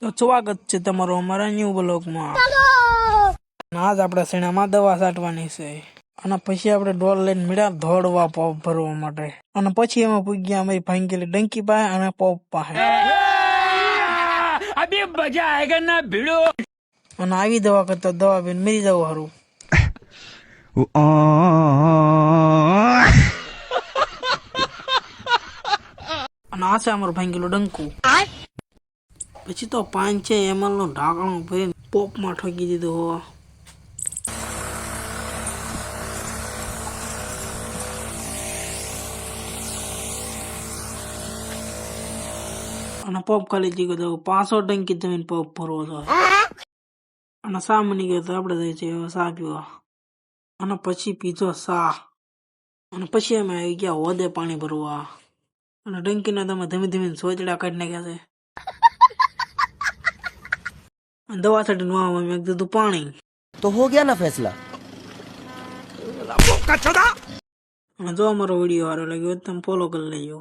તો સ્વાગત છે તમારું અમારા ન્યૂ બ્લોગમાં। આજ આપણે શેણામાં દવા છાંટવાની છે અને પછી આપણે ડોલ લઈને મળ્યા ધોડવા પંપ ભરવા માટે અને પછી એમાં પૂગ્યા અમે ભાંગેલી ડંકી પાસે અને પંપ પાસે। अभी मजा आएगा ना भिड़ो। અને આવી દવા કરતા દવા પીને મરી જવું સારું। અને આ છે અમારું ભાંગેલું ડંકું। પછી તો 5-6 ml નું ઢાંકણું ભરીને પોપમાં ઠોકી દીધું હો। અને પોપ ખાલી જીગો તો 500 ટંકી જમીન પોપ ભરવો જોઈએ। અને સા મની ગયો તો આપણે જઈએ છીએ સા પીવા અને પછી પીધો સા અને પછી અમે આવી ગયા હોદે પાણી ભરવા અને ડંકીના તમે ધીમે ધીમે સોચડા કાઢી નાખ્યા છે। दवा छाटीने वहां में दीधुं पानी तो हो गया ना फैसला। जो हमारो वीडियो सारो लाग्यो तो फॉलो कर लेजो।